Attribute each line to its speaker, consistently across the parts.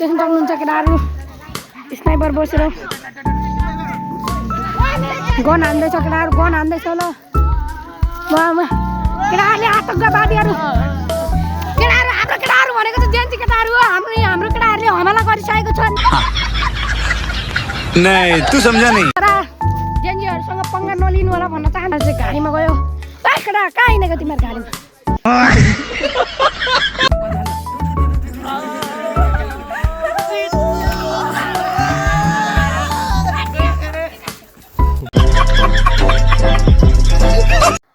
Speaker 1: देख्न सक्नुहुन्छ केटाहरू स्नाइपर बसेर गन हान्दैछ केटाहरू गन हान्दैछ ल केटाहरूले आतङ्कवादीहरू केटाहरू हाम्रो केटाहरू भनेको त जेन्जी केटाहरू हो हाम्रो केटाहरूले हमला गरिसकेको छन्
Speaker 2: नहीं तू समझा नहीं
Speaker 1: जेन्जीहरूसँग पंगा नलिनु होला भन्न चाहन्छु गाडीमा गयो केटा कहाँ हिँडेको तिमीहरू गाडीमा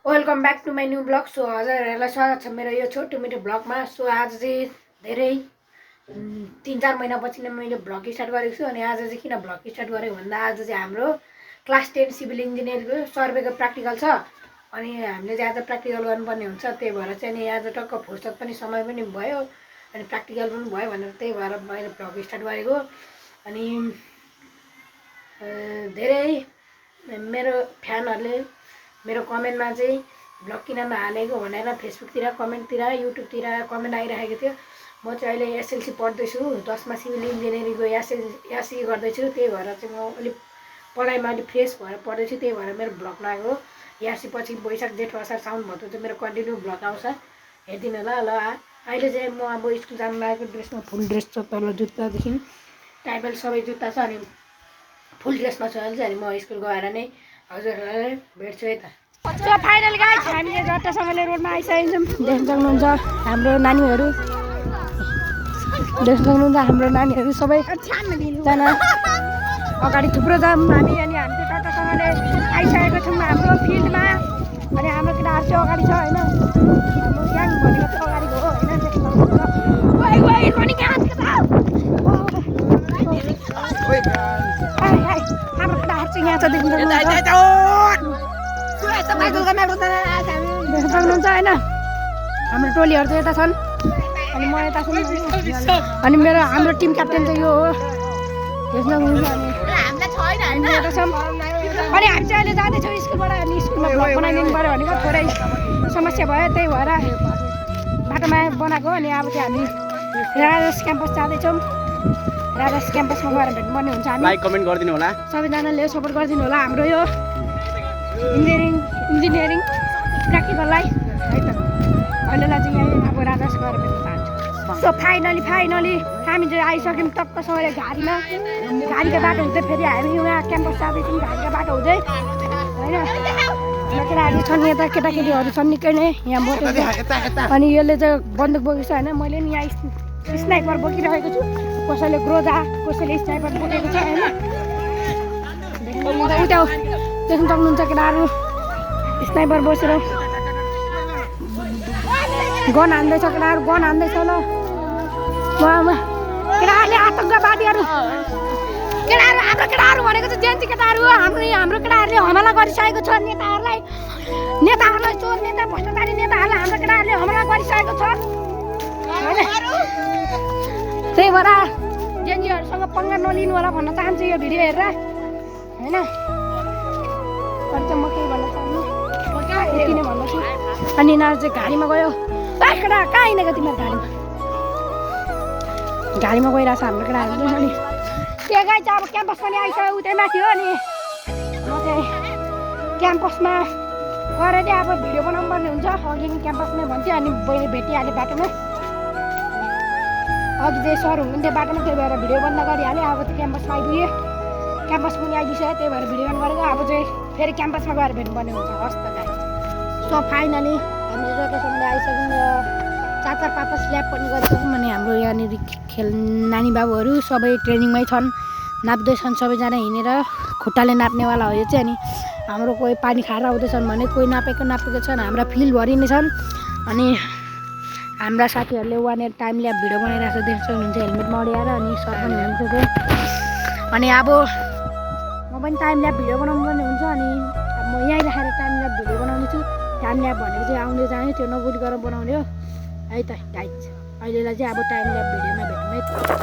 Speaker 1: welcome back to my new blog so हजुरहरूलाई स्वागत छ मेरो यो छोटो मिठो ब्लगमा सो आज चाहिँ धेरै 3-4 महिनापछि नै मैले ब्लग स्टार्ट गरेको छु अनि आज चाहिँ किन ब्लग स्टार्ट गरेको भन्दा आज चाहिँ हाम्रो क्लास 10 सिभिल इन्जिनियरको सर्वेको प्र्याक्टिकल छ अनि हामीले चाहिँ आज प्र्याक्टिकल गर्नुपर्ने हुन्छ त्यही भएर चाहिँ नि आज टक्क फुर्सद पनि समय पनि भयो अनि प्र्याक्टिकल पनि भयो भनेर त्यही भएर मैले ब्लग स्टार्ट गरेको अनि धेरै मेरो फ्यानहरूले मेरो कमेन्टमा चाहिँ ब्लग किन नहालेको भनेर फेसबुकतिर कमेन्टतिर युट्युबतिर कमेन्ट आइरहेको थियो म चाहिँ अहिले एसएलसी पढ्दैछु 10मा सिभिल इन्जिनियरिङको एससी गर्दैछु त्यही भएर चाहिँ म अलिक पढाइमा अलिक फ्रेस भएर पढ्दैछु त्यही भएर मेरो ब्लग नआएको एससी पछि वैशाख जेठ असार साउन भदौ चाहिँ मेरो कन्टिन्यू ब्लग आउँछ हेरिदिनु होला ल अहिले चाहिँ म अब स्कुल जानु लागेको ड्रेसमा फुल ड्रेस छ तल जुत्तादेखि टाइबल सबै जुत्ता छ अनि फुल ड्रेसमा छ अहिले चाहिँ अनि म स्कुल गएर नै हजुरहरूलाई भेट्छु है त सो फाइनली गाइस हामीले जट्टासँगले रोडमा आइसकेछौँ देख्न सक्नुहुन्छ हाम्रो नानीहरू देख्न सक्नुहुन्छ हाम्रो नानीहरू सबैजना अगाडि थुप्रो जाम हामी अनि हामी चाहिँ जट्टासँगले आइसकेको छौँ हाम्रो फिल्डमा अनि हाम्रो केटाहरू चाहिँ अगाडि छ होइन हाम्रो ग्याङ भनेको चाहिँ अगाडि हो होइन देख्न सक्नुहुन्छ हाम्रो केटाहरू चाहिँ यहाँ छ देख्न सक्नुहुन्छ होइन हाम्रो टोलीहरू चाहिँ यता छन् अनि म यता छु अनि हाम्रो टिम क्याप्टेन चाहिँ यो हो देख्न सक्नुहुन्छ अनि यता छौँ अनि हामी चाहिँ अहिले जाँदैछौँ स्कुलबाट अनि स्कुलमा ब्लग बनाइदिनु पऱ्यो भनेको थोरै समस्या भयो त्यही भएर बाटोमा बनाएको अनि अब चाहिँ हामी राजस क्याम्पस जाँदैछौँ राजस क्याम्पसमा गएर भेट्नुपर्ने हुन्छ हामी
Speaker 3: लाइक कमेन्ट गरिदिनु होला
Speaker 1: सबैजनाले सपोर्ट गरिदिनु होला हाम्रो यो इन्जिनियरिङ प्र्याक्टिकललाई है त अहिलेलाई चाहिँ यहाँ अब राजस गएर भेट्न चाहन्छु सो फाइनली हामी चाहिँ आइसक्यौँ टक्कसँगले गाडीको बाटो हुँदै फेरि हामी यहाँ क्याम्पस जाँदैछौँ गाडीको बाटो हुँदै होइन केटाहरू छन् यता केटाकेटीहरू छन् निकै नै यहाँ बोकेको अनि यसले चाहिँ बन्दुक बोकेको छ होइन मैले नि यहाँ स्नाइपर बोकिरहेको छु कसैले ग्रोजा कसैले स्नाइपर बोकेको छ होइन उता देख्न सक्नुहुन्छ केटाहरू स्नाइपर बसेर गन हान्दैछ केटाहरू गन हान्दैछ ल केटाहरूले आतङ्कवादीहरू केटाहरू हाम्रो केटाहरू भनेको चाहिँ जेन्जी केटाहरू हो हाम्रो केटाहरूले हमला गरिसकेको छ नेताहरूलाई चोर नेता भ्रष्टाचारी नेताहरूलाई हाम्रो केटाहरूले हमला गरिसकेको छ त्यही भएर जेन्जीहरूसँग पंगा नलिनु होला भन्न चाहन्छु यो भिडियो हेरेर होइन म केही भन्न चाहन्छु यति नै भन्दैछु अनि यिनीहरू चाहिँ गाडीमा गयो केटा कहाँ हिँडेको तिमीहरू गाडीमा गइरहेछ हाम्रो केटाहरू अनि त्यो गाई चाहिँ अब क्याम्पस पनि आइसक्यो उतै माथि हो अनि म चाहिँ क्याम्पसमा गएर चाहिँ अब भिडियो बनाउनु पर्ने हुन्छ अघि क्याम्पसमै भन्थ्यो अनि बहिनी भेटिहालेँ बाटोमा अघि चाहिँ सर हुनुहुन्थ्यो बाटोमा त्यही भएर भिडियो बन्द गरिहालेँ अब चाहिँ क्याम्पसमा आइपुगेँ क्याम्पस पनि आइदिइसक्यो त्यही भएर भिडियो बन्द गरेको अब चाहिँ फेरि क्याम्पसमा गएर भेट्नुपर्ने हुन्छ हस् त गाई सो फाइनली हामीले लोकेसनले आइसक्यौँ र 4-5 ल्याब पनि गरिसक्यौँ अनि हाम्रो यहाँनिर नानी बाबुहरू सबै ट्रेनिङमै छन् नाप्दैछन् सबैजना हिँडेर खुट्टाले नाप्नेवाला हो यो चाहिँ अनि हाम्रो कोही पानी खाएर आउँदैछन् भने कोही नापेको छन् हाम्रा फिल्डभरि नै छन् अनि हाम्रा साथीहरूले वहाँनिर टाइम ल्याब भिडियो बनाइरहेको छ देख्न सक्नुहुन्छ हेलमेटमा अडियाएर अनि सर पनि हुनुहुन्छ त्यही अनि अब म पनि टाइम ल्याब भिडियो बनाउनु पर्ने हुन्छ अनि म यहीँ राखेर टाइम ल्याब भिडियो बनाउँदैछु टाइम ल्याब भनेको चाहिँ आउँदै जाने त्यो नभुली गरेर बनाउने हो है त गाइज अहिलेलाई चाहिँ अब टाइम ल्याब भिडियोमा भेटौँ है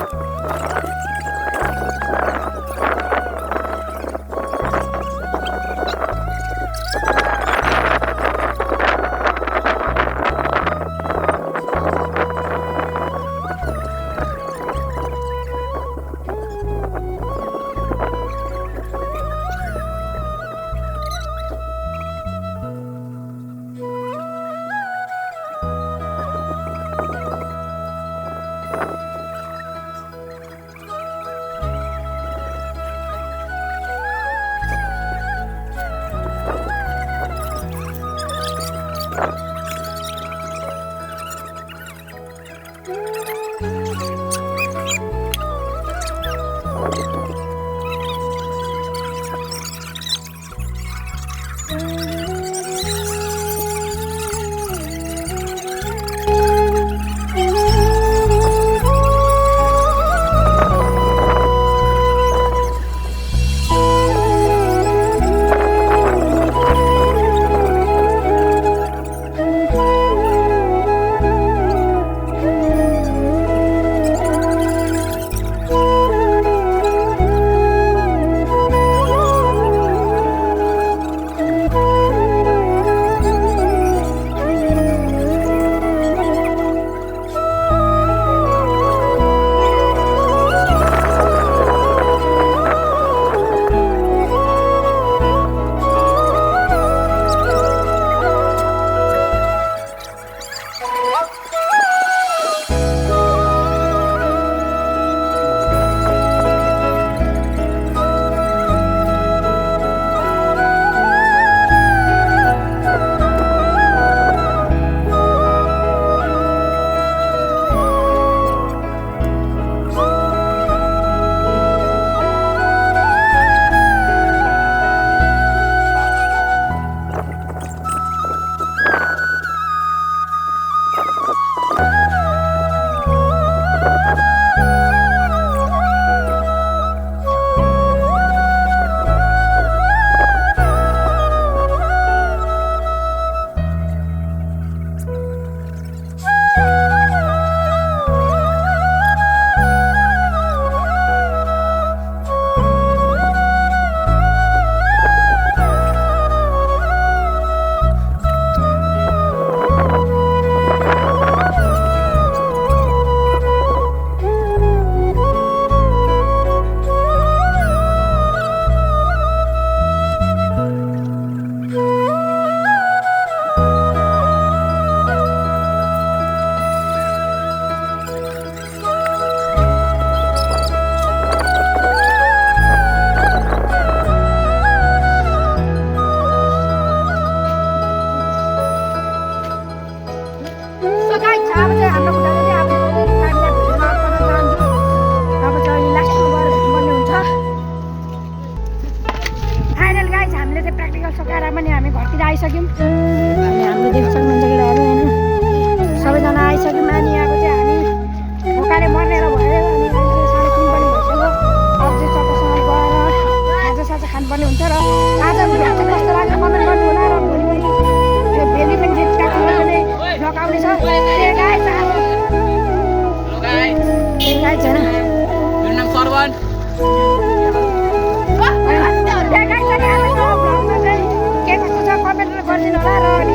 Speaker 1: के कस्तो छ कमेन्ट गरिदिनु होला र अनि